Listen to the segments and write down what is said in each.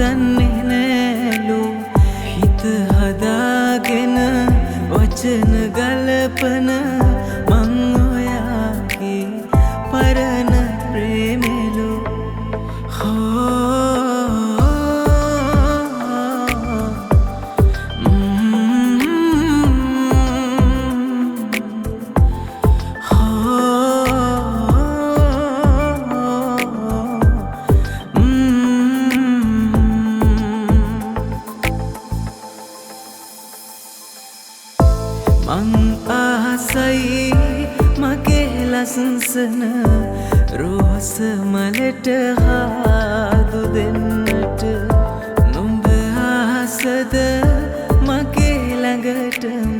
දන්නේ නෑලු හිත හදාගෙන වචන ගලපන මං ඔයාගේ පරණ ප්‍රේමෙලු මං ආසයි මගේ ලස්සන රෝස මලට හාදු දෙන්නට නුඹ ආසද මගේ ළඟටම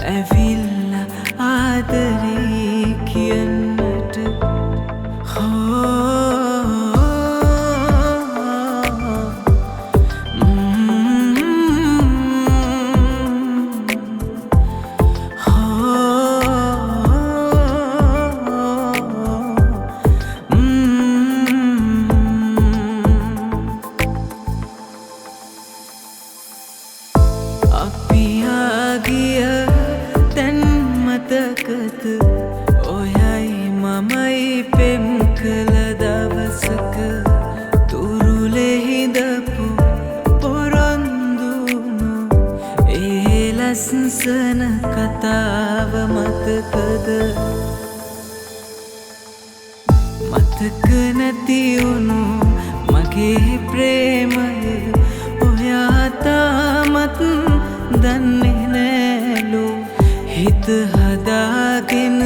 ඇවිල්ලා ආදරේ කියන්නට අපියාගිය තැන් මතකද ඔයයි මමයි පෙම් කළ දවසක තුරුලෙහිදපු පොරොන්දුනු ඒ ලස්සන කතාව මතකද මතක නැතිවුණු මගේ ප්‍රේමය ඔයා තාමත් දන්නේ නෑලු හිත හදාගෙන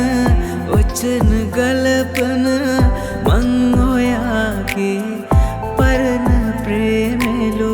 වචන ගලපන මං ඔයාගේ පරණ ප්‍රේමෙලු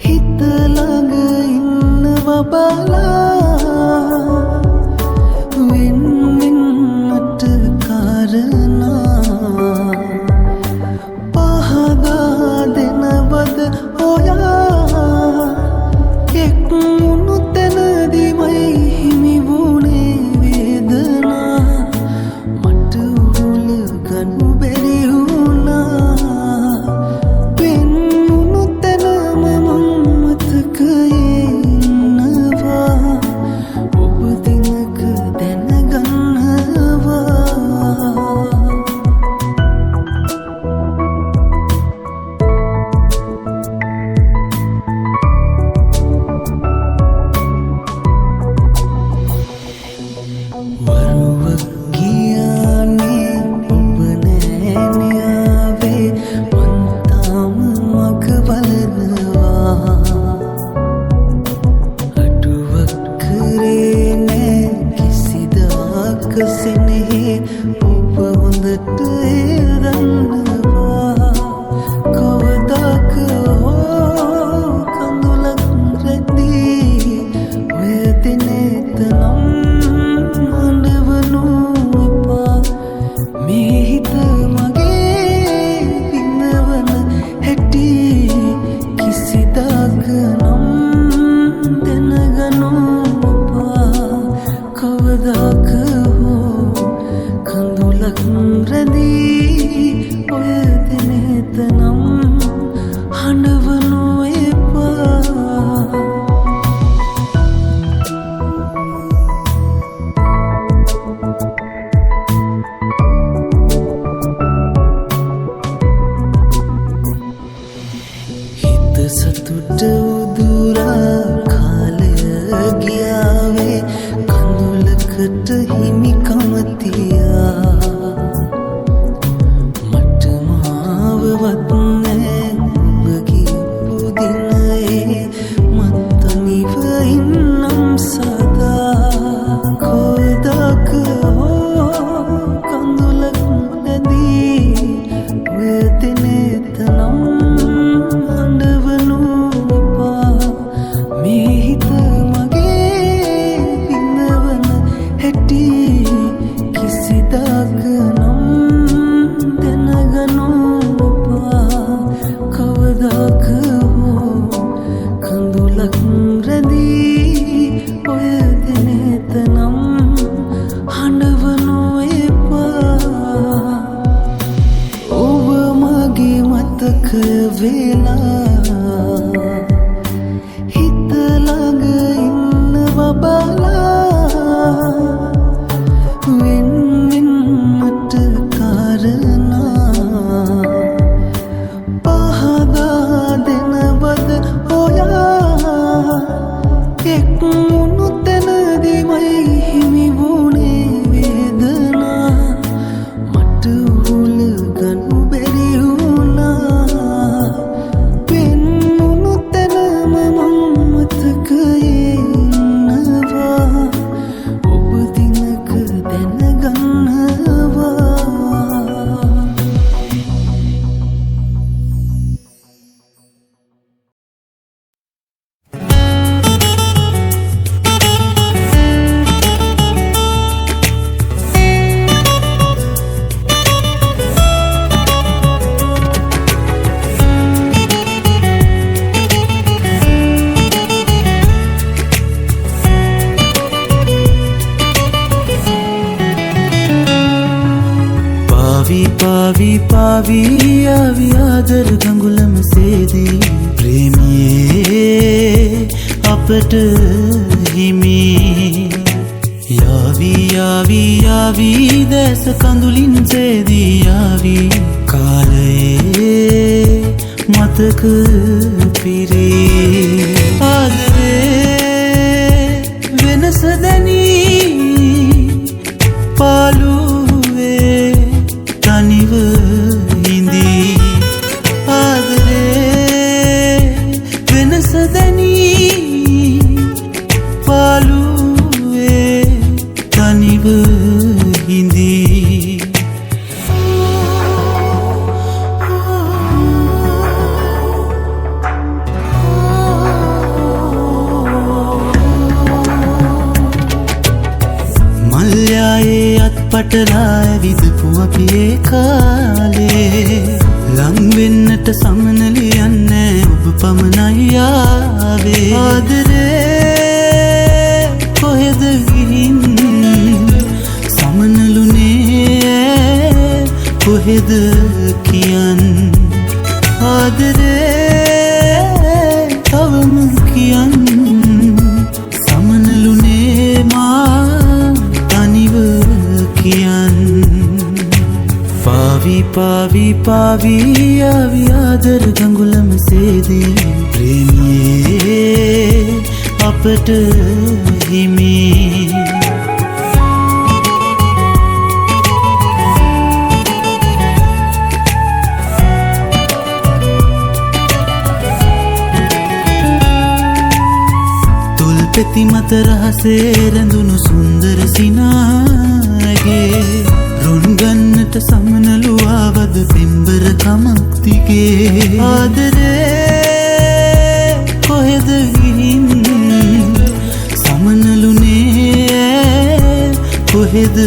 හිත ළඟ ඉන්නවා බලා වෙන් වෙන්නට කාරණා පහදා දෙනවද ඔයා එක් වුණු තැනදීමයි හිමි වුණේ වේදනා මට උහුලගනු බැරි වුණා වෙන් වුණු තැනම මං මතකයේ ඉන්නවා පාවී පාවී ආවි ආදර ගඟුලම සේදී ප්‍රේමියේ අපට හිමි යාවි යාවි යාවි දැස කඳුලින් සේදී යාවි කාලයේ මතක පිරී ආදරේ වෙනස දැනී පාළුවේ තනිව හිඳී ආදරේ වෙනස දැනී පාළුවේ තනිව හිඳී පටලා විදපු අපේ කාලේ ලං වෙන්නට සමනල යන්නේ ඔබ පමණයි ආවේ ආදරේ කොහෙද ගිහින් සමනලුනේ කොහෙද කියන් ආදරේ තවම කියන් සමනලුනේ මා තනිව පාවී පාවී පාවී ආවි ආදර ගඟුලම සේදී ප්‍රේමියේ අපට හිමි තුල් පෙති මත රහසේ රැඳුණු සුන්දර සිනාගේ රුන්ගන්නට සමනලු ආවද පෙම්බර කමක් දිගේ ආදරේ කොහෙද ගිහින් සමනලුනේ කොහෙද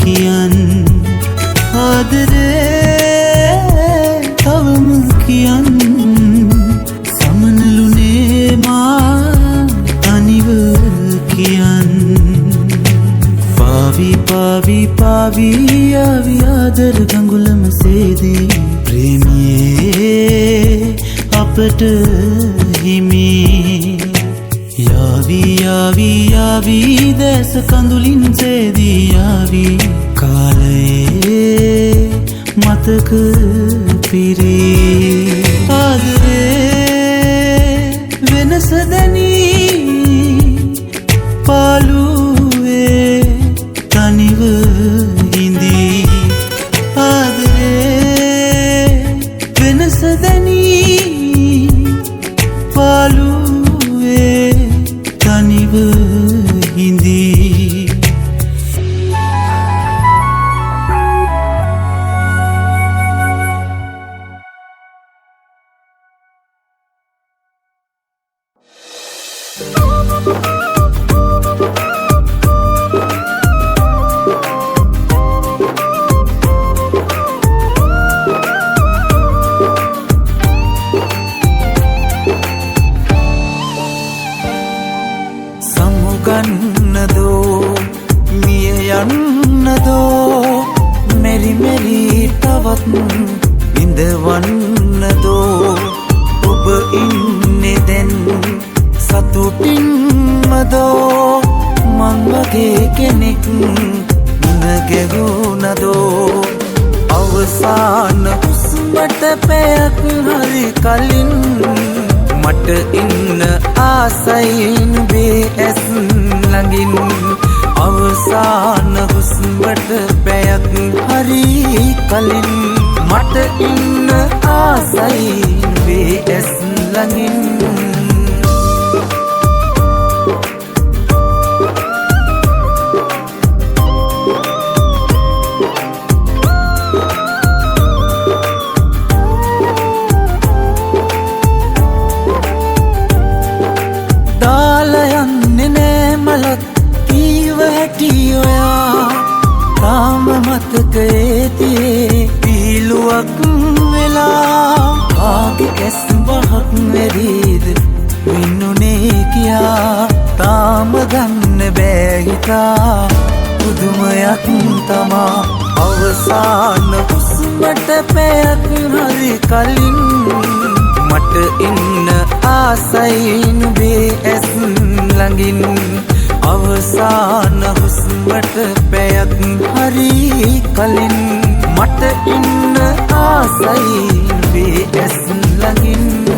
කියන් ආදරේ තවම කියන් සමනලුනේ මා තනිව කියන් පාවී පාවී පාවී ආවි ආදර ගඟුලම සේදී ප්‍රේමියේ අපට හිමි යාවි යාවි යාවි දැස කඳුලින් සේදී යාවි කාලයේ මතක පිරී ආදරේ වෙනස දැනී පාළුවේ තනිව හිඳී ආදරේ වෙනස දැනී පාළුවේ තනිව හිඳී සමුගන්නදෝ මිය යන්නදෝ මෙරි මෙරි තවත් විඳවන්නදෝ ඔබ ඉන්නේ දැන් සතුටින්මදෝ මං වගේ කෙනෙක් නැගෙවුනදෝ අවසාන හුස්මට පැයක් හරි කලින් මට ඉන්න ආසයින් බේස් ළඟින් අවසාන හුස්මට පැයක් හරි කලින් මට ඉන්න ආසයින් බේස් ළඟින් මතකයේ තියේ පීලුවක් වෙලා ආගේ කැස් බහක් වෙරීද වින්නුනේ කියා තාම ගන්න බෑ හිතා පුදුමයක් තමා අවසාන හුස්මට පැයක් හරි කලින් මට ඉන්න ආසයි නුඹේ ඇස් ළඟින් අවසාන හුස්මට පැයක් හරි කලින් මට ඉන්න ආසයි නුඹේ ඇස් ළඟින්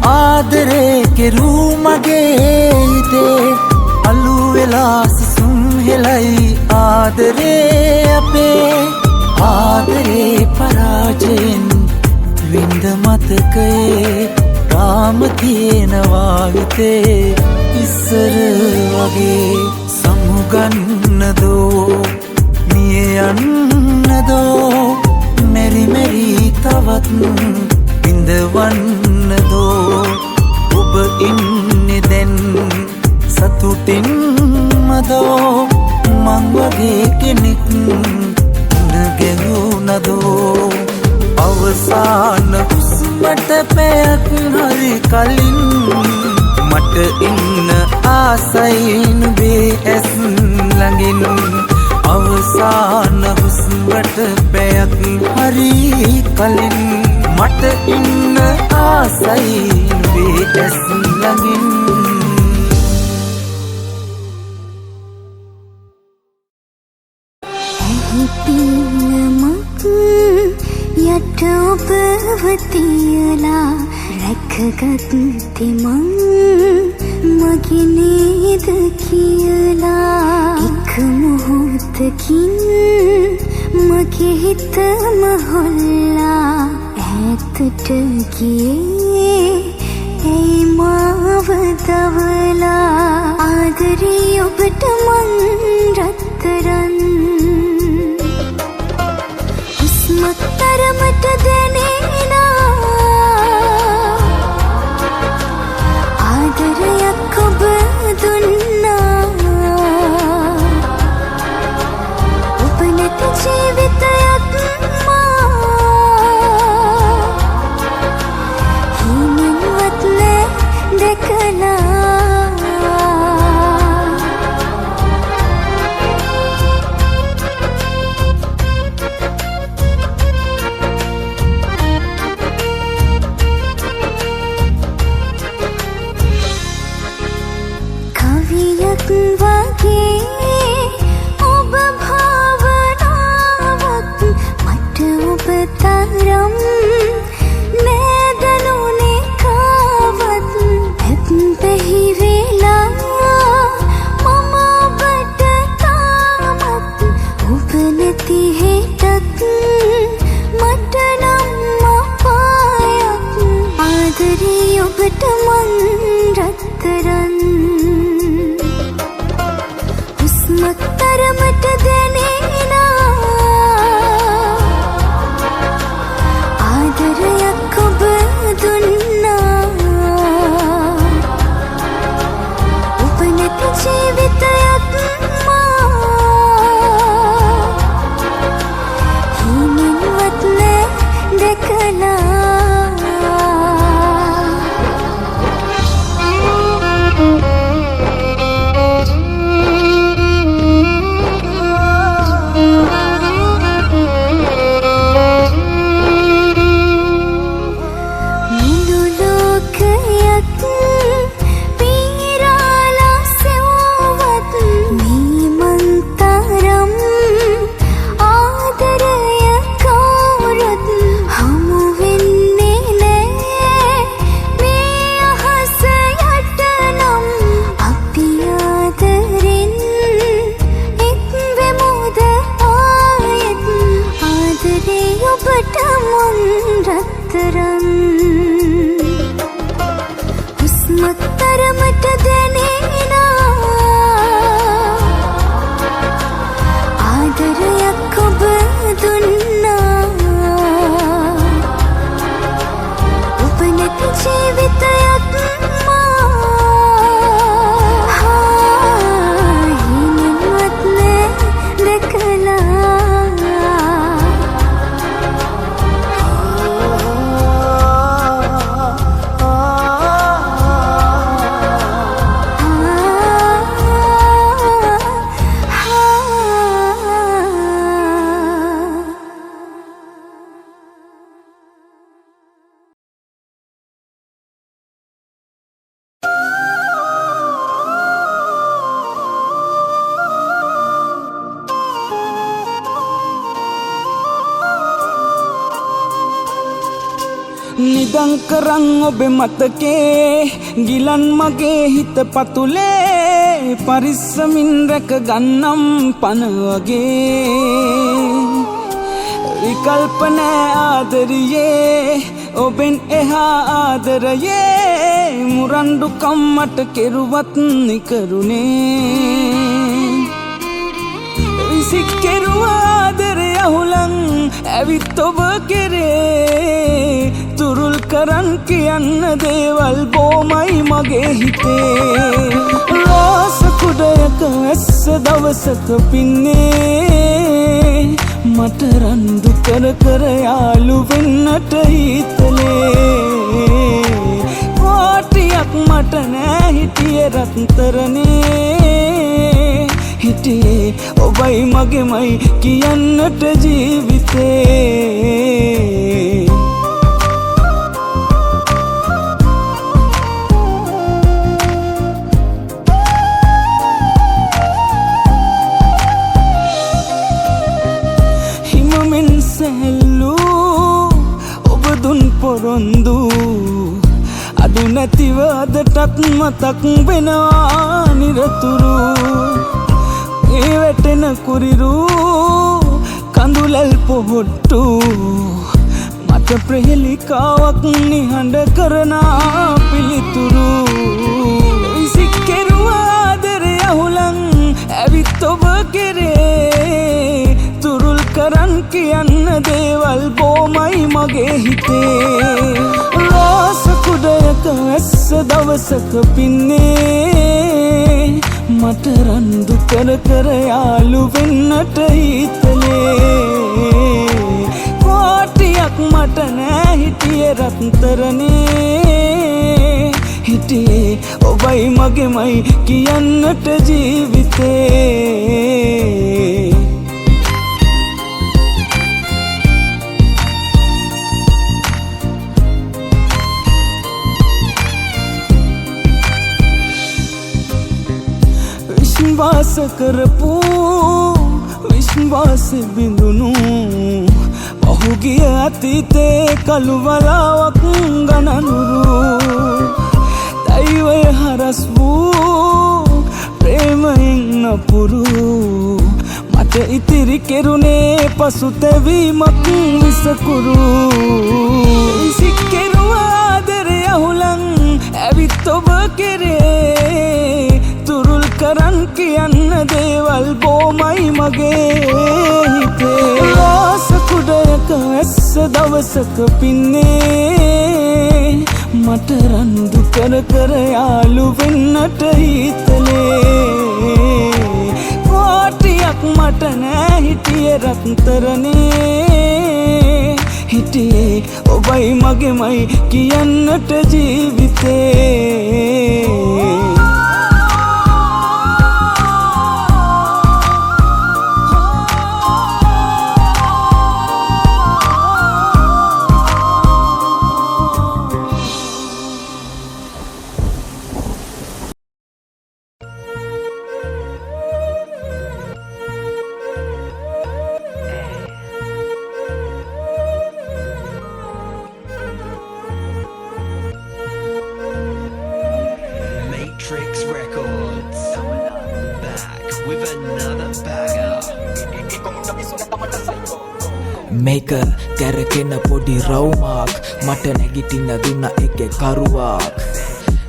ආදරේ කෙරූ මගේ හිතේ අලු වෙලා සිසුම් හෙලයි ආදරේ අපේ ආදරේ පරාජයෙන් විඳ මතකයේ තාම තියෙනවා හිතේ ඉස්සර වගේ සමුගන්නදෝ මිය යන්නදෝ මෙරි මෙරි තවත් විඳවන්නදෝ ඔබ ඉන්නේ දැන් සතුටින්මදෝ මං වගේ කෙනෙක් නැගෙනුනදෝ අවසාන හුස්මට පැයක් හරි කලින් මට ඉන්න ආසයි නුඹේ ඇස් ළඟින් අවසාන හුස්මට පැයක් හරි කලින් මට ඉන්න ආසයි නුඹේ ඇස් ළඟින් ඇහිපිනමක් යට ඔබව තියලා රැකගත්තේ මං මගේ නේද කියලා එක මොහොතකින් මගේ හිතම හොල්ලා ඈතට ගියේ ඇයි මාව දවලා ආදරේ ඔබට මං රත්තරන් හුස්මක් තරමට දැනෙනා ආදරයක් ඔබ දුන්නා ඔබ නැති ජීවිතයක් ඉඩම් කරන් ඔබේ මතකේ ගිලන් මගේ හිත පතුලේ පරිස්සමින් රැක ගන්නම් පන වගේ විකල්ප නෑ ආදරියේ ඔබෙන් එහා ආදරයේ මුරණ්ඩු කම්මට කෙරුවත් නිකරුණේ විසික් කෙරුවා ආදරය අහුලන් ඇවිත් ඔබ කෙරේ තුරුල් කරන් කියන්න දේවල් බොමයි මගේ හිතේ රෝස කුඩයක ඇස්ස දවසක පින්නේ මට රන්දු කර කර යාළු වෙන්නට හිතලේ කෝටියක් මට නෑ හිටියේ රත්තරනේ හිටියේ ඔබයි මගේමයි කියන්නට ජීවිතේ හිමමින් සැල්ලු ඔබ දුන් පොරොන්දු අඩු නැතිව අදටත් මතක් වෙනවා නිරතුරු ඒ වැටෙන කුරිරු කඳුලල් පොහොට්ටු මට ප්‍රහෙලිකාවක් නිහඬ කරනා පිළිතුරු විසික් කෙරුවා ආදරය අහුලන් ඇවිත් ඔබ කෙරේ තුරුල් කරන් කියන්න දේවල් බොමයි මගේ හිතේ රෝස කුඩයක ඇස්ස දවසක පින්නේ මට රන්දු කර කර යාළු වෙන්නට හිතලේ කෝටියක් මට නෑ හිටියේ රත්තරනේ හිටියේ ඔබයි මගේමයි කියන්නට ජීවිතේ විශ්වාස කරපු විශ්වාස බිඳුනු පහුගිය අතීතේ කළුවලාවක් ගණනුරු දෛවය හරස් වූ ප්‍රේමයෙන් නපුරු මට ඉතිරි කෙරුණේ පසුතැවීමක් විසකුරු විසික් කෙරුවා ආදරය අහුලන් ඇවිත් ඔබ කෙරේ තුරුල් කරන් කියන්න දේවල් බොමයි මගේ හිතේ රෝස කුඩයක ඇස්ස දවසක පින්නේ මට රන්දු කර කර යාළු වෙන්නට හිතලේ කෝටියක් මට නෑ හිටියේ රත්තරනේ හිටියේ ඔබයි මගේමයි කියන්නට ජීවිතේ Matrix Records back with another banger. මේක කැරකෙන පොඩි රවුමක් මට නැගිටින්න දුන්න එකේ කරුවක්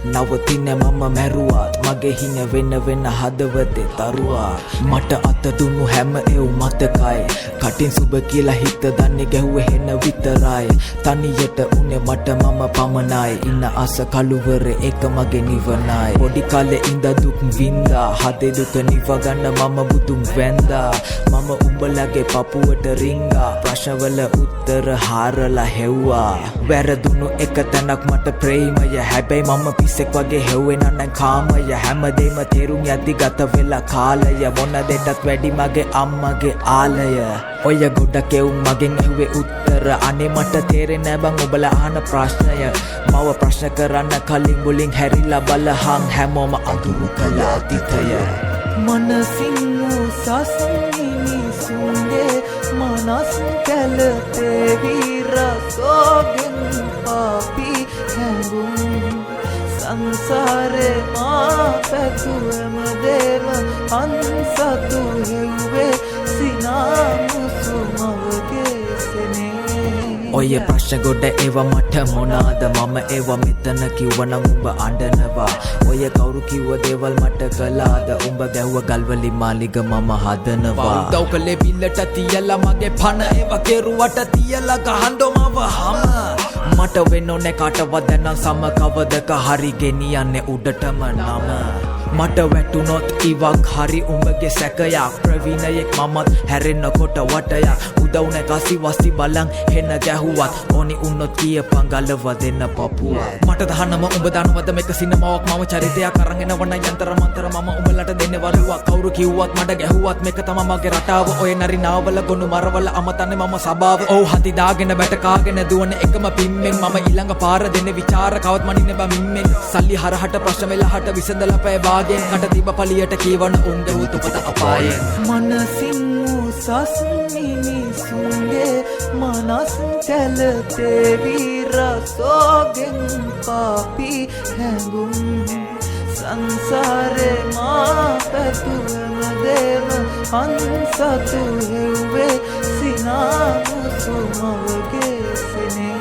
නවතින මම මැරුවත් මගේ හින වෙන වෙන හදවතේ තරුවා මට අත දුන්නු හැම එව් මතකයි කටින් සුබ කියලා හිත දන්නේ ගැහුවේ හෙන විතරයි තනියට උනේ මට මම පමණයි ඉන්න ආස කළුවරේ එක මගේ නිවනයි පොඩි කාලේ ඉඳ දුක් වින්දා හදේ දුක නිව ගන්න මම බුදුන් වැන්දා මම උඹලගේ පපුවට රිංගා ප්‍රශ්නවල උත්තර හාරලා හෙව්වා වැරදුණු එක තැනක් මට ප්‍රේමය හැබැයි මම පිස්සෙක් වගේ හෙව්වේ නන්න කාමය හැමදේම තේරුම් යද්දි ගත වෙලා කාලය මොන දෙයටත් වැඩි මගේ අම්මගේ ආලය ඔය ගොඩක් එවුන් මගෙන් ඇහුවේ උත්තර අනේ මට තේරෙන්නේ නෑ බං ඔබලා අහන ප්‍රශ්නය මව ප්‍රශ්න කරන්න කලින් මුලින් හැරිලා බලහන් හැමෝම අඳුරු කළ අතීතය මනසින් සසුනිනි සුන්දේ මනස් කැලතේ විරසෝගෙන පාපි හැඟුම් සංසාරේ මා පැතුවම දේව අන්සතු හෙව්වේ සිනාමුසු මවගේ සෙනේ ඔය ප්‍රශ්න ගොඩ ඒව මට මොනාද මම ඒව මෙතන කිව්වනම් උඹ අඬනවා ඔය කවුරු කිව්ව දේවල් මට කළාද උඹ ගැව්ව ගල්වලි මාලිග මම හදනවා උදව් කළේ බිල්ලට තියලා මගේ පණ ඒව කෙරුවට තියලා ගහන්නෝ මව හම මට වෙන්න ඕනේ කාටවත් දැන් සම කවදක හරි ගෙනියන්නේ උඩටම නම මට වැටුනොත් ඉවක් හරි උඹගේ සැකයක් ප්‍රවීණයෙක් මමත් හැරෙන්නකොට වටයක් උදව් නැකසි වස්ති බලන් හෙන ගැහුවත් ඕනි උන්නොත් කියපන් ගලව දෙන්න පපුව මට දහන්නම උඹ දන්නවද මේක සිනමාවක් මම චරිතයක් අරන් එනවන යන්තර මන්තර මම උඹලට දෙන්නේ වරුවක් කවුරු කිව්වත් මට ගැහුවත් මේක තමයි මගේ රටාව ඔය නරි නාවල ගොනු මරවල අමතන්නේ මම සබාව ඔව් හති දාගෙන බැට කාගෙන දුවන එකම පිම්මෙන් මම ඊළඟ පාර දෙන්නේ විචාර කවත් මනින්නේ බමින්මෙන් සල්ලි හරහට ප්‍රශ්න වෙලහට විසඳලා පෑ වාගෙන් කට තිබ පලියට කියවන උන්ගේ උතුපත අපායෙන් මනසින් උසස් මිනිසුන්ගේ මනස් කැලතේ විරසෝගෙන් පාපි හැඟුම් සංසාරේ මා පැතුවම දේව අන්සතු හෙව්වේ සිනාමුසු මවගේ සෙනේ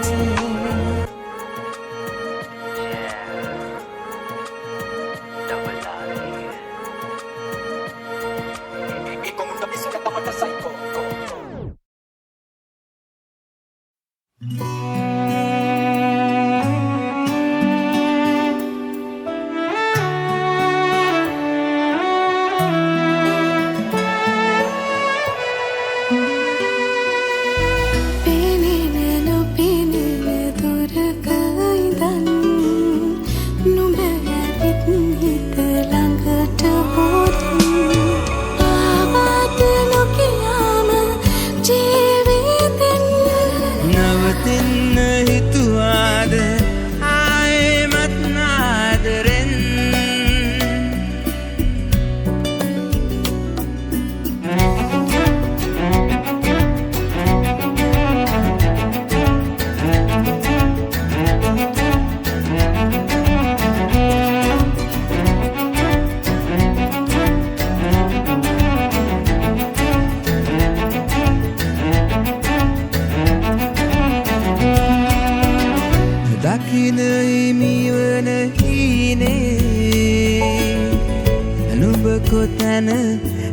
කොතැන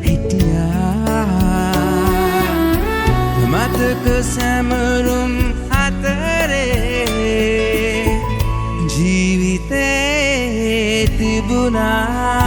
හිටියා මතක සැමරුම් අතරේ ජීවිතේ තිබුණා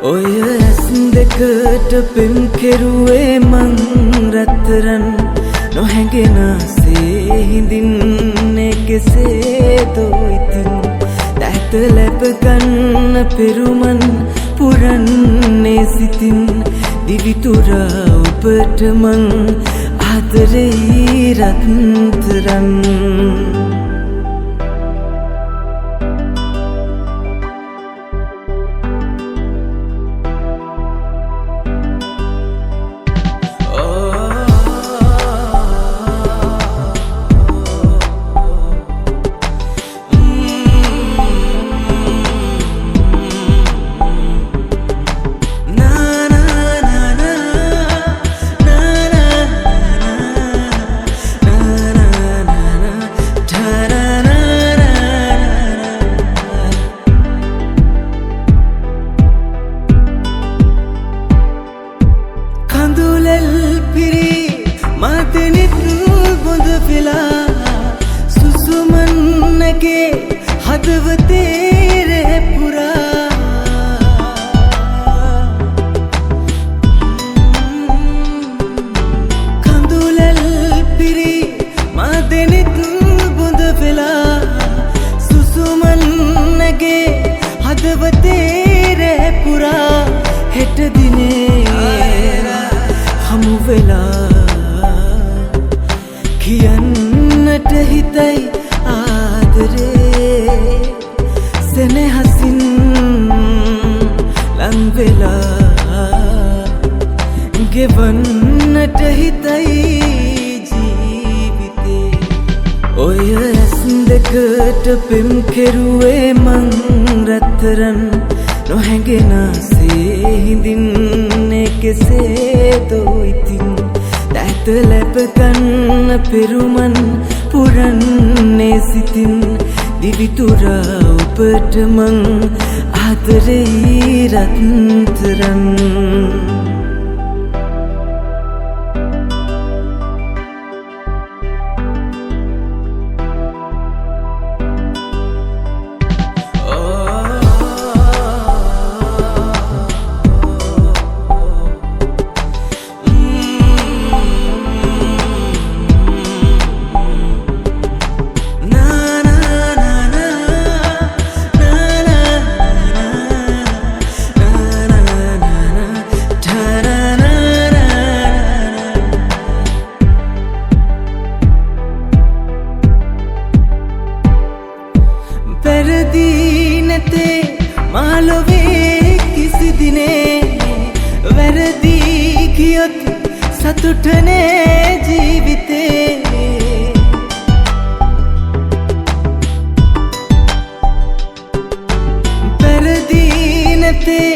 ඔය ඇස් දෙකට පෙම් කෙරුවේ මං රත්තරන් නොහැඟෙනසේ හිඳින්නේ කෙසේදෝ ඉතින් දැත ලැබ ගන්න පෙරුමන් පුරන්නේ සිතින් දිවිතුරා ඔබට මං ආදරෙයි රත්තරන් කියන්නට හිතයි ආදරේ සෙනෙහසින් ලං වෙලා ගෙවන්නට හිතයි ජීවිතේ ඔය ඇස් දෙකට පෙම් කෙරුවේ මං රත්තරන් නොහැඟෙනසේ හිඳින්නේ කෙසේදෝ ඉතින් දැත ලැබ ගන්න පෙරුමන් පුරන්නේ සිතින් දිවිතුරා ඔබට මං ආදරෙයි රත්තරන් මාලොවේ කිසි දිනේ වැරදි කියොත් සතුටනේ ජීවිතේ වැරදි නැතේ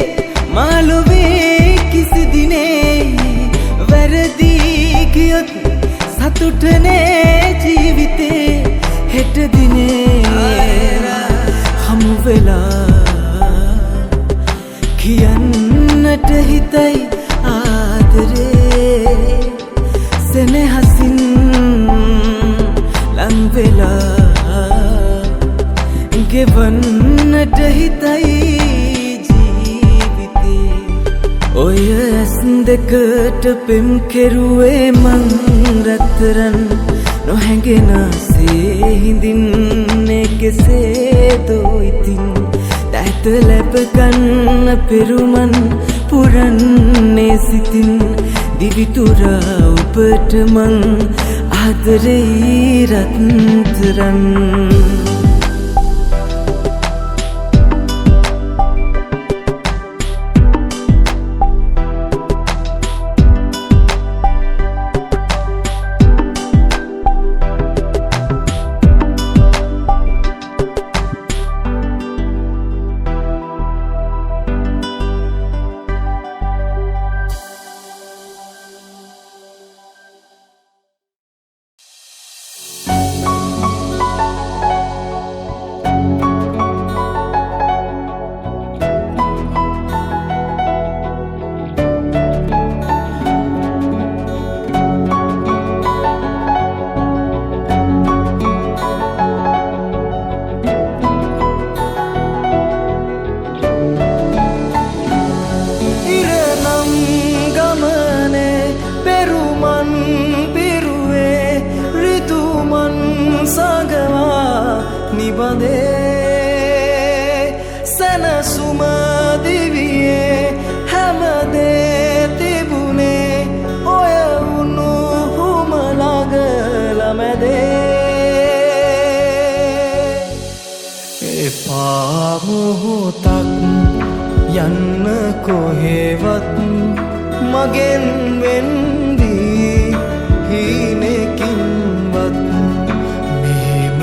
මාලොවේ කිසි දිනේ වැරදි කියොත් සතුටනේ ජීවිතේ හෙට දිනේ හමු වෙලා කියන්නට හිතයි ආදරේ සෙනෙහසින් ලං වෙලා ගෙවන්නට හිතයි ජීවිතේ ඔය ඇස් දෙකට පෙම් කෙරුවේ මං රත්තරන් නොහැඟෙනසේ හිඳින්නේ කෙසේදෝ ඉතින් දැත ලැබ ගන්න පෙරුමන් පුරන්නේ සිතින් දිවිතුරා ඔබට මං ආදරෙයි රත්තරන් එපා මොහොතක් යන්න කොහෙවත් මගෙන් වෙන්දී හීනකින්වත් මෙහෙම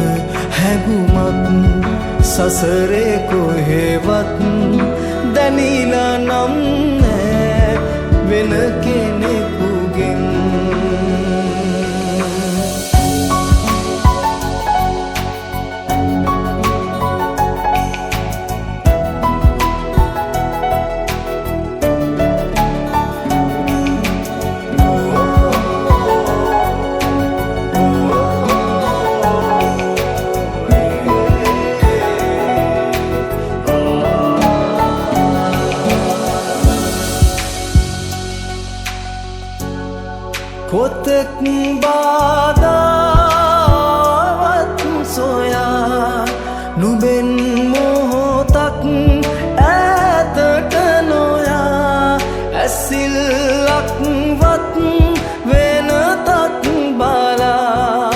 හැඟුමක් සසරේ කොහෙවත් දැනිලා නම් නෑ වෙන කෙනෙකුගෙන් කොතෙක් බාධාවත් සොයා නුඹෙන් මොහොතක් ඈතට නොයා ඇසිල්ලක්වත් වෙනතක් බලා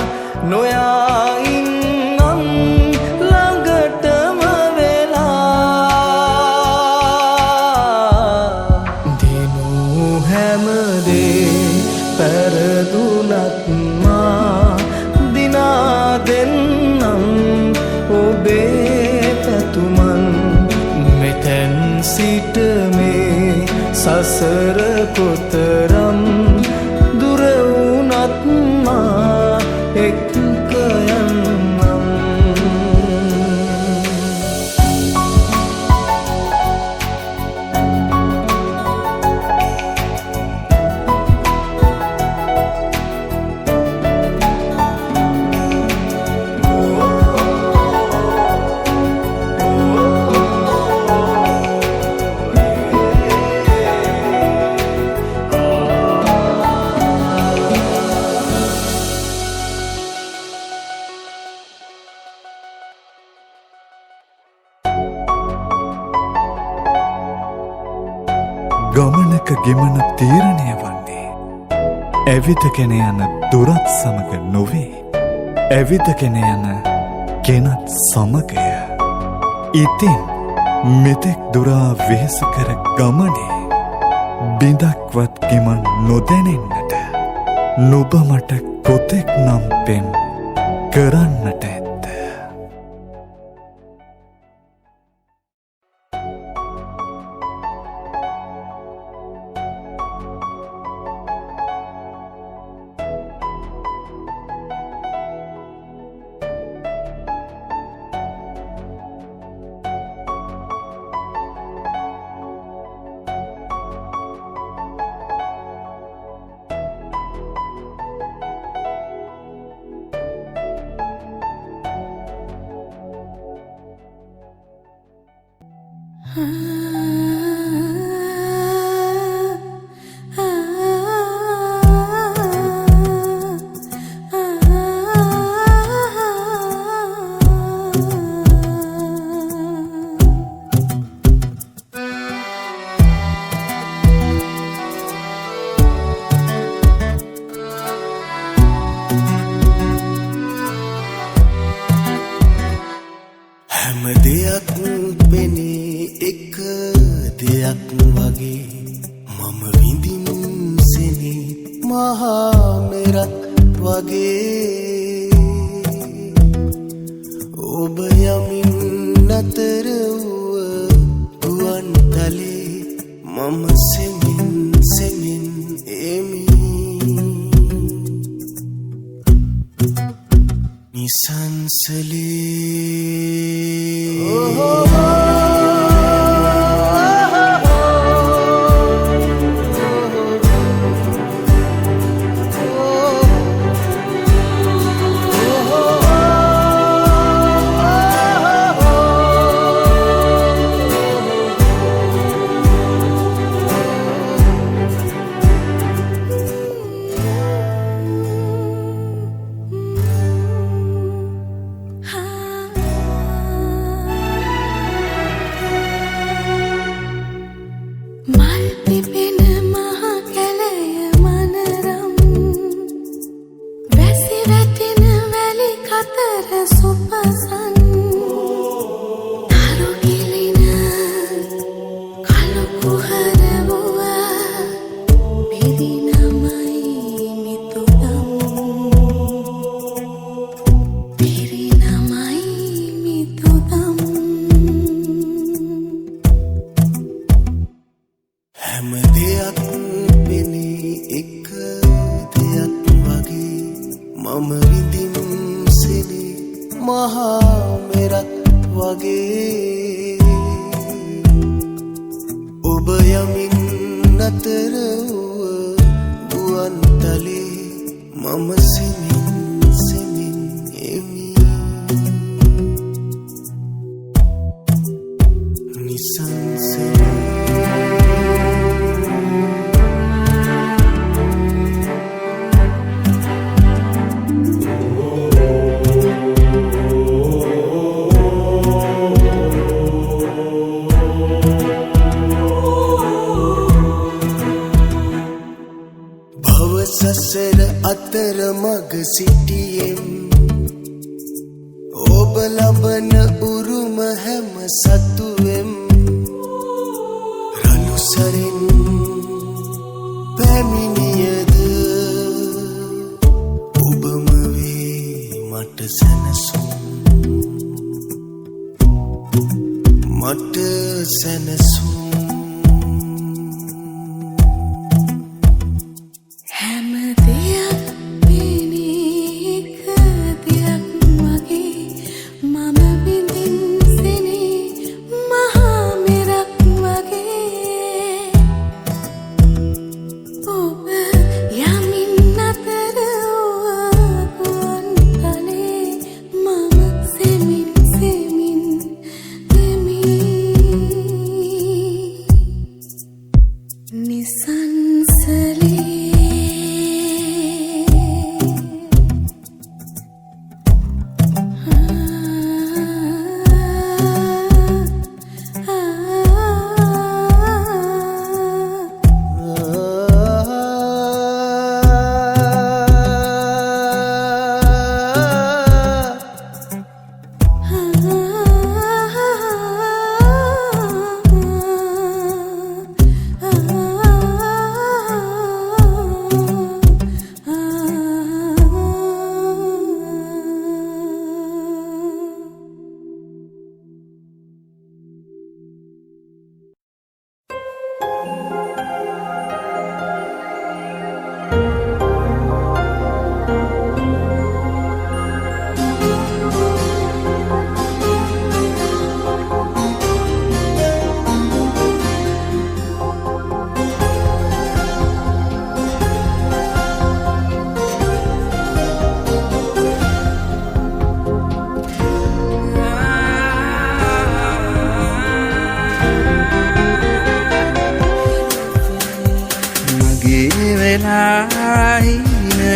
නොයා ඉන්නම් ළඟටම වෙලා දිනු හැමදේ පැරදුනත් මා දිනා දෙන්නම් ඔබේ පැතුමන් මෙතැන් සිට මේ සසර කොතරම් දුර වුණත් මා එක්ක යන්නම් ගමනක ගෙමන තීරණය වන්නේ ඇවිදගෙන යන දුරත් සමග නොවේ ඇවිදගෙන යන කෙනත් සමගය ඉතින් මෙතෙක් දුරා වෙහෙස කර ගමනේ බිඳක්වත් ගෙමන් නොදැනෙන්නට නුඹ මට කොතෙක් නම් පෙම් කරන්නට ඇත හැම දෙයක් වෙන්නේ එක දෙයක් වගේ මම විඳින් සෙනේ මහා මෙරක් වගේ ඔබ යමින් නතර වූ ගුවන්තලේ මම සෙමින් සෙමින් එමි නිසංසලේ සසර අතර මග සිටියෙම් ඔබ ලබන උරුම හැම සතුවෙම් රළු සරින් පැමිණියද ඔබම වේ මට සැනසුම් මට සැනසුම්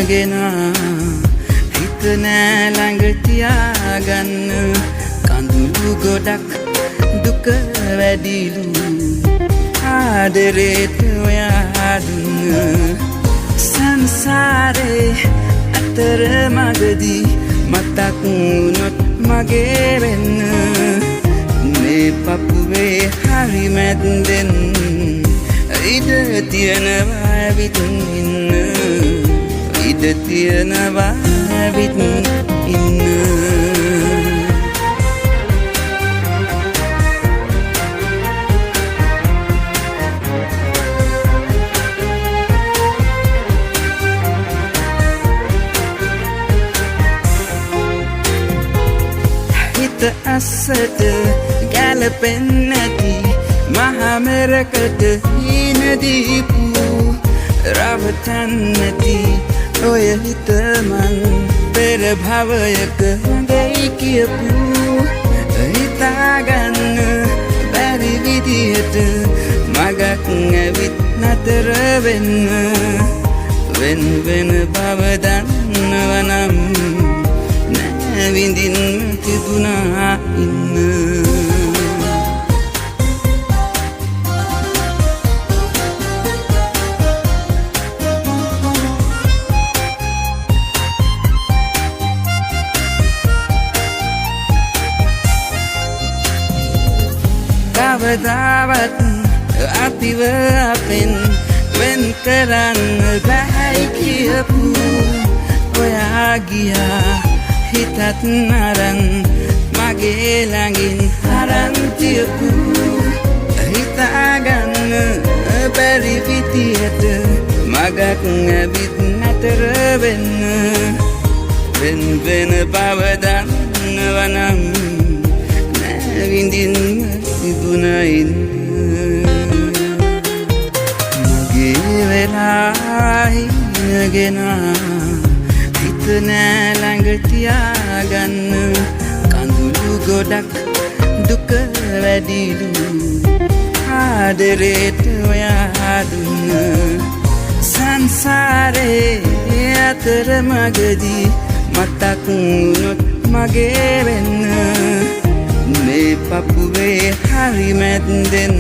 හිනගෙන හිත නෑ ළඟ තියාගන්න කඳුළු ගොඩක් දුක වැඩිලු ආදරේට ඔයා දුන්න සංසාරේ අතර මගදී මතක් වුණොත් මගේ වෙන්න මේ පපුවේ හරි මැද්දෙන් ඉඩ තියනවා ඇවිත් ඉන්න ඉඩ තියනවා ඇවිත් ඉන්න හිත අස්සට ගැලපෙන්නේ නැති මහමෙරකට හීන දීපු රවටන් නැති ඔය හිත මන් පෙර භවයක හොඳයි කියපු හිතාගන්න බැරි විදිහට මගක් ඇවිත් නතර වෙන්න වෙන වෙන බව දන්නවනම් නෑ විඳින්න තිබුණා ඉන්න කවදාවත් අපිව අපෙන් වෙන් කරන්න බැහැ කියපු ඔයා ගියා හිතත් නරන් මගේ ළඟින් අරන් තියපු හිතාගන්න බැරි මගක් ඇවිත් නැතර වෙන්න වෙන වෙන බව දන්නවනම් නෑ විඳින්න තිබුණයින් මගේ වෙලා හිනගෙන හිත නෑ ළඟ තියාගන්න කඳුළු ගොඩක් දුක වැඩිලු ආදරේට ඔයා දුන්න සංසාරේ අතර මගදී මතක් වුණොත් මගේ වෙන්න මේ පපුවේ හරි මැද්දෙන්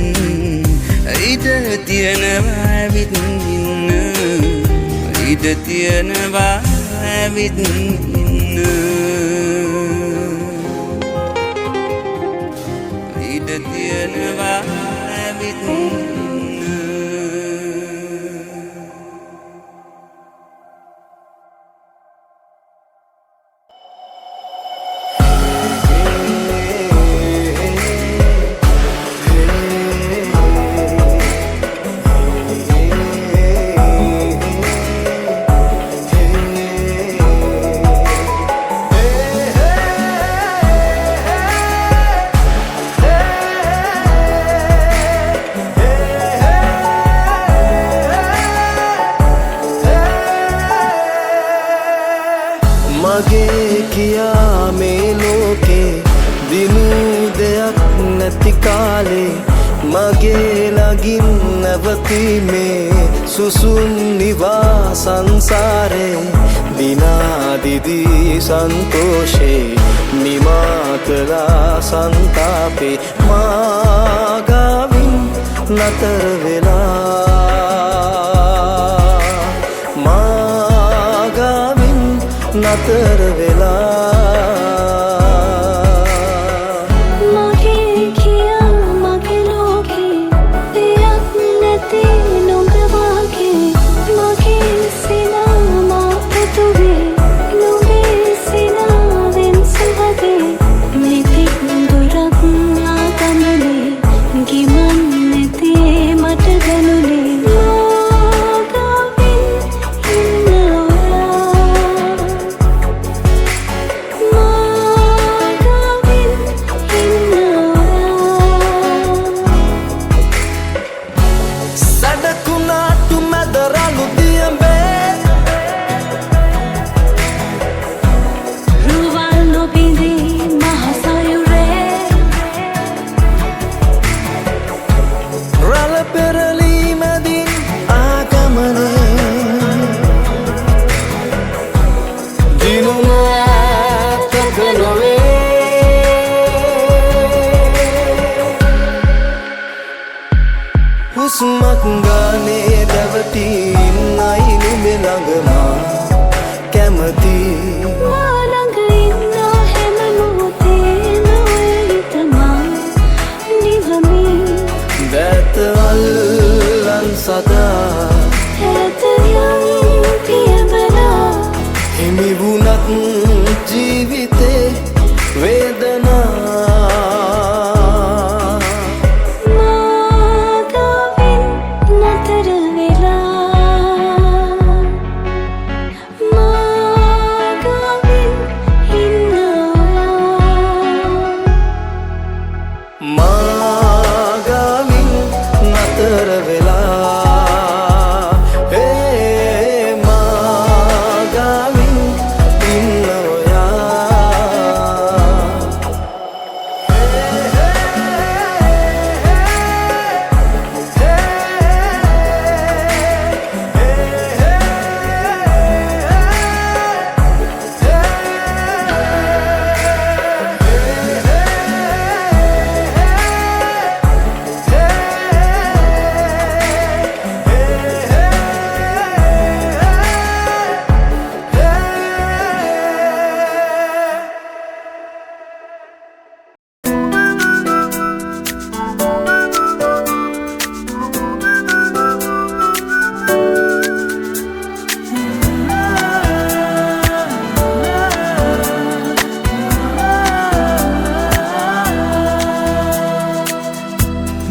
ඉඩ තියනවා ඇවිදින්න ඉඩ තියනවා ඇවිදින්න ඉඩ තියනවා ඇවිදින්න මගේ කියා මේ ලෝකේ දිනු දෙයක් නැති කාලේ මගේ ළඟින් නැවතීමේ සුසුම් නිවා සංසාරේ දිනා දිදී සන්තෝෂේ නිමා කළා සංතාපේ මාගාවින් නතර වෙලා මාගාවින් නතර වෙලා මගේ කියා මගේ ලෝකේ දෙයක් නැති නුඹ වාගේ මගේ සිනමා පුතුවේ නුඹේ සිනාවෙන් සුවදේ මෙතික් දුරක් ආගමනේ ගිමන් නැති මට දැනුනේ හුස්මක් ගානේ දැවටීම් අයි නුඹ ළඟමා කැමති මා ළඟ ඉන්න හැම මොහොතේ නොයලි තමා නිවමි දැතවල්ලන් සදා ඇත යම් පියවරා හිමි වුණත් ජීවිතේ වේදනා මාගාවින් නතර වෙලා මාගාවින් ඉන්න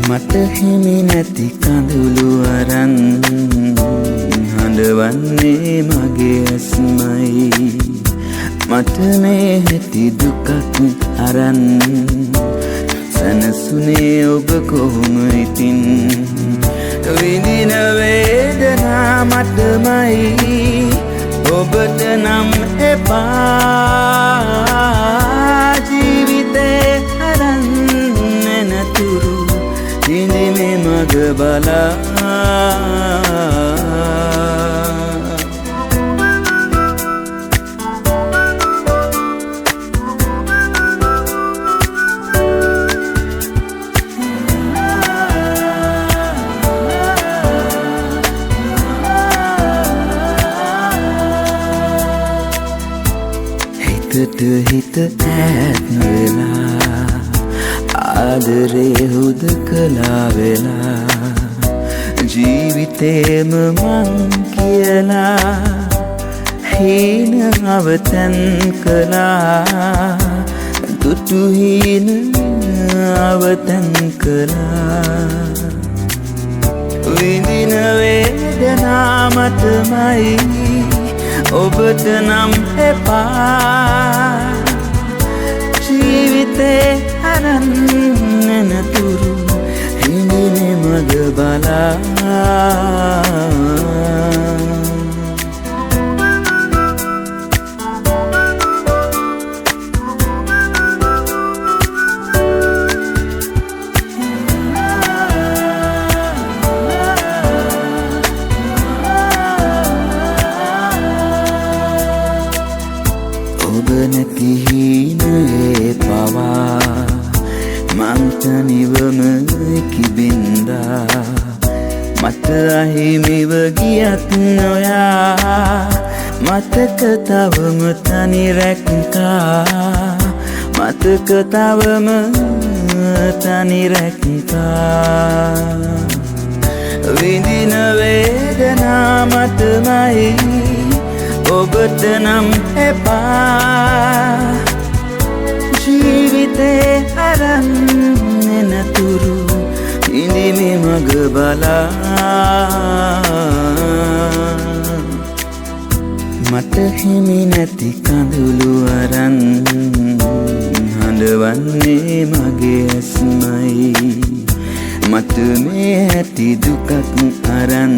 මට හිමි නැති කඳුළු අරන් හඳ හඬවන්නේ මගේ ඇස්මයි මට මේ ඇති දුකක් අරන් සනසුනේ ඔබ කොහොම ඉතින් විඳින වේදනා මටමයි ඔබට නම් එපා ජීවිතේ අරන් නැනතුරු ඉඳිමේ මග බලා හිත ඈත් වෙලා ආදරේ හුදකලා වෙලා ජීවිතේම මං කියලා හීන අවතන් කළා දුටු හීන අවතන් කළා විඳින වේදනා මටමයි ඔබට නම් එපා ජීවිතේ අරන් නැනතුරු හිඳිනේ මග බලා නැති හීනේ පවා මන්තනිවම කිබින්දා මට අහිමිව ගියත් නොයා මතක තවම තනි රැක්කා මතක තවම තනි රැක්කා විඳින වේදනා මටමයි ඔබට නම් එපා ජීවිතේ අරන් නැනතුරු ඉඳිමේ මග බලා මට හිමි නැති කඳුළු අරන් හඬවන්නේ මගේ ඇස්මයි මට මේ ඇති දුකක් අරන්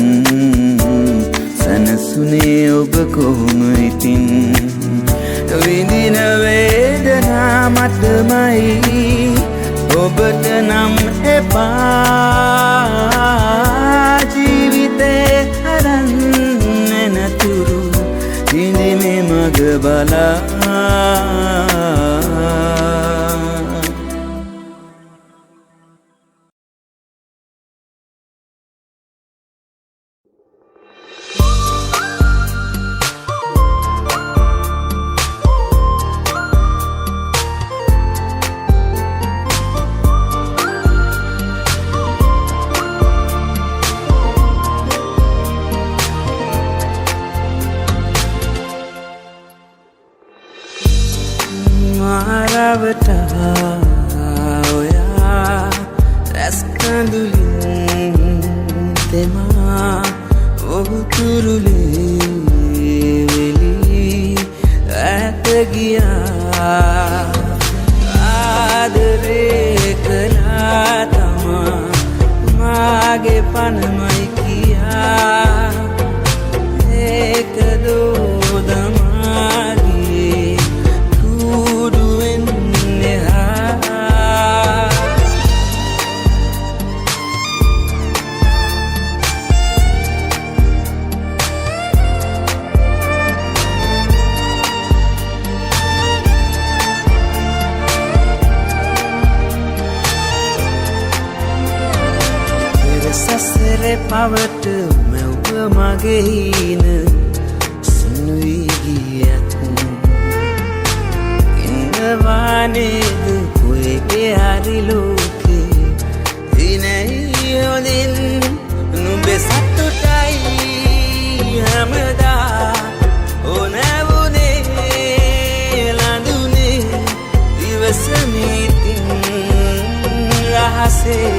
සනසුනේ ඔබ කොහොම ඉතින් විඳින වේදනා මටමයි ඔබට නම් එපා ජීවිතේ අරන් නැනතුරු ඉඳිමේ මග බලා ඔයා රැස්කඳුලින් තෙමා ඔහුතුරුලේ වෙලි ඇත ගියා ආදරේ කළා තමා මාගේ පනමයි කියා ඒක දෝදමාගේ කුඩුවෙන් සසරේ පවට මැව්ව මගේ හින සුනුයි ගියත් ඉන්නවානේද කොයේ හරි ලෝකේ දිනයි හොඳින් නුඹේ සතුටයි හැමදා ඕනෑවුනේ ලඳුනේ දිවසමිතින් රහසේ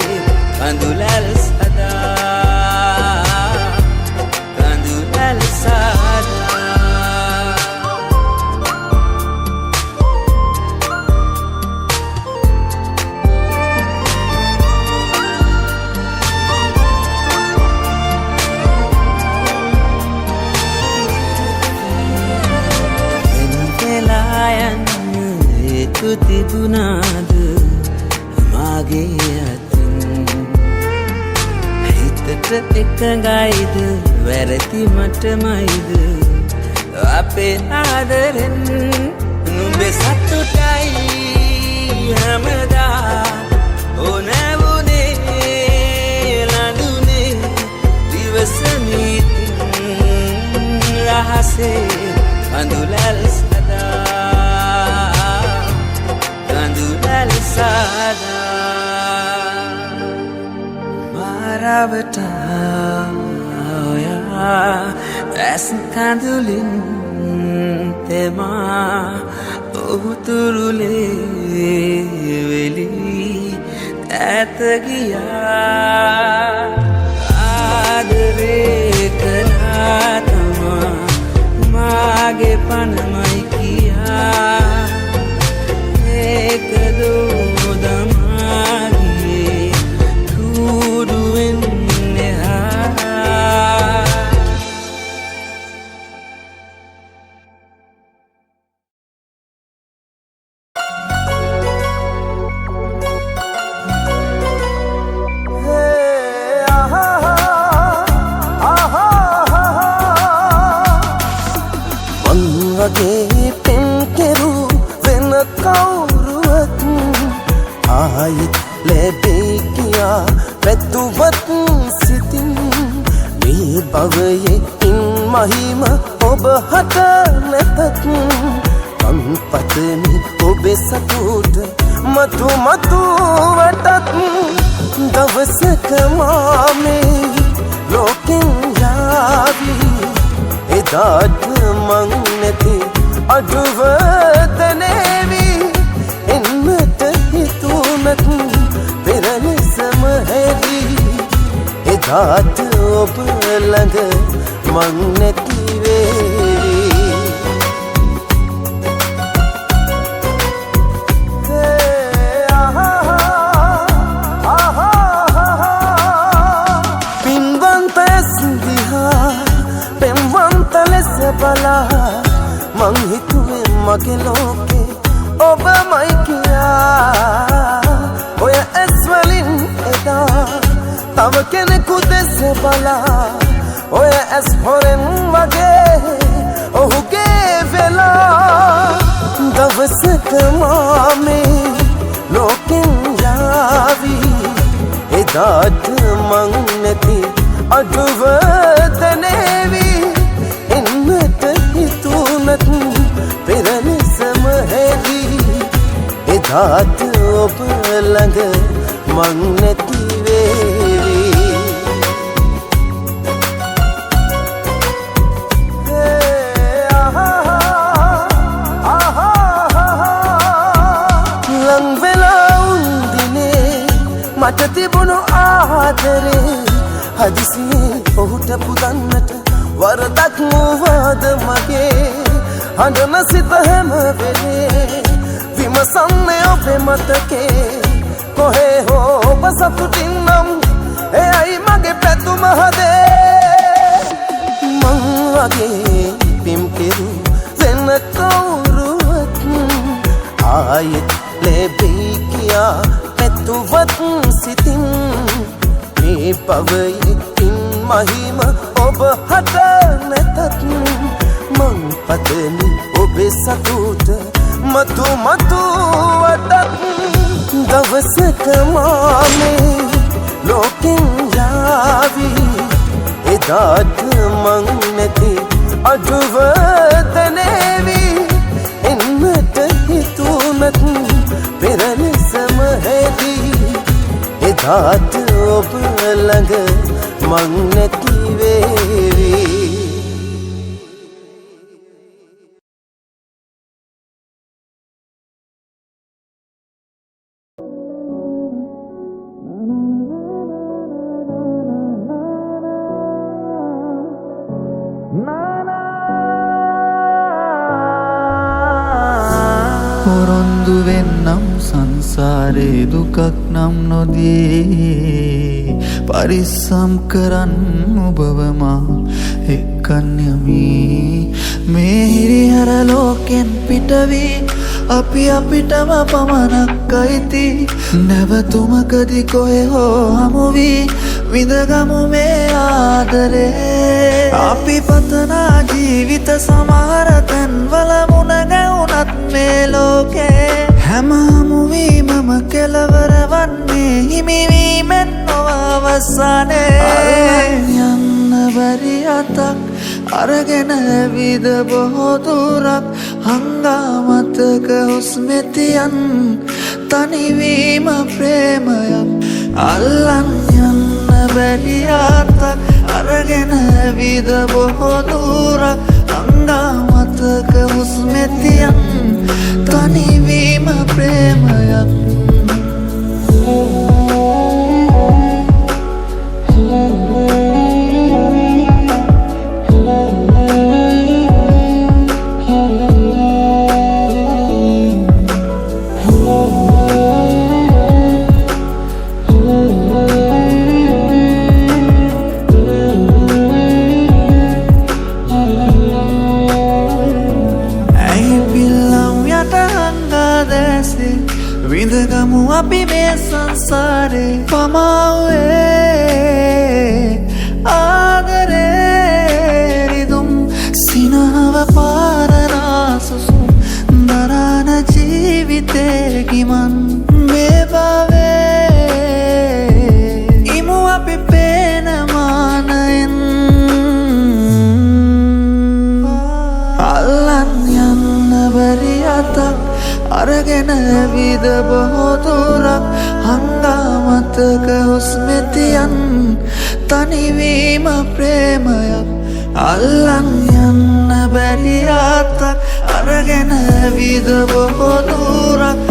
කඳුලල් සදා කඳුලල් තිබුණාද මාගේ අතින් හිතට එකඟයිද වැරදි මටමයිද අපේ ආදරෙන් නුඹේ සතුටයි හැමදා ඕනෑ වුණේ ලඳුනේ දිවසනීතින් රහසේ කඳුලැල් සදා මාරවට ඔයා ඇස් කඳුලින් තෙමා ඔහුතුරුලේ වෙලි ඇත ගියා ආදරේ කළා තමා මාගේ පනමයි කියා ඒකදෝ දමාගේ කුඩුවෙන් එහා වගේ පෙන් කෙරු වෙන කවුරුවත් ආයිත් ලැබේ කියා පැතුවත් සිතින් මේ භවයේ ඉන් මහිම ඔබ හට නැතත් කම්පතනි ඔබේ සතුට මතු මතු වටත් දවසක මාමේ ලෝකෙන් යාවී එදාට මං නැති අඩුවදනේවි එන්නට හිතුනත් පෙරලෙසම හැරී එදාට ඔබ ළඟ මං නැතිවේ පින්වන්ත සිදිහා පෙම්වන්ත ලෙස බලා මං හිතුවේ මගේ ලෝකේ ඔබමයි කියා ඔය ඇස් වලින් එදා තව කෙනෙකු දෙස බලා ඔය ඇස් හොරෙන් වගේ ඔහුගේ වෙලා දවසක මාමේ ලෝකෙන් යාවී එදාට මං නැති අඩුවදනේවි එන්නට හිතුනත් පෙරලෙසම හැරී එදාට ඔබ ළඟ මං නැතිවේවි ලං වෙලා උන්දිනේ මට තිබුණු ආදරේ හදිසියේ ඔහුට පුදන්නට වරදක් වුවද මගේ හඬන සිත හැම වෙලේ විමසන්නේ ඔබේ මතකේ කොහේ හෝ ඔබ සතුටින් නම් එයයි මගේ පැතුම හදේ මං වගේ පිම් කෙරු වෙන කවුරුවත් ආයෙත් ලැබෙයි කියා පැතුවත් සිතින් මේ පවයේ ඉන් මහිම ඔබ හට නැතත් මං පතමි ඔබේ සතුට මතු මතු වටත් දවසක මාමේ ලෝකෙන් යාවී එදාට මං නැති අඩුවදනේවි එන්නට හිතුනත් පෙරලෙසම හැරී එදාට ඔබ ළඟ මං නැතිවේවි පොරොන්දු වෙන්නම් සංසාරේ දුකක් නම් නොදී පරිස්සම් කරන්න ඔබවමා එක්කන් යමි මේ හිරිහැර ලෝකෙන් පිටවී අපි අපිටම පමණක් අයිති නැවතුමකදි කොහෙ හෝ හමුවී විඳගමු මේ ආදරේ අපි පතනා ජීවිත සමහර තැන්වල මුණ ගැවුනත් මේ ලෝකේ හැම හමුවීමම කෙලවර වන්නේ හිමිවීමෙන් නොව අවසානයේ යන්න බැරි අතක් අරගෙන ඇවිද බොහෝ දුරක් හංගාමතක හුස්මෙතියන් තනිවීම ප්‍රේමයක් අල්ලන් යන්න බැරි අතක් අරගෙන ඇවිද බොහෝ දුරක් හංගාමතක හුස්මෙතියන් තනිවීම ප්‍රේමයක් විඳගමු අපි මේ සංසාරේ පමාවේ ආදරේ රිදුම් සිනහව පාරනාසුසුම් දරාන ජීවිතේ ගිමන් මේ බවේ ඉමු අපි පේන මානයෙන් අල්ලන් යන්න බැරි අතක් අරගෙන ඇවිද බොහෝ දුරක් හංගාමතක හුස්මෙතියන් තනිවීම ප්‍රේමයක් අල්ලන් යන්න බැරි අතක් අරගෙන ඇවිද බොහෝ දුරක්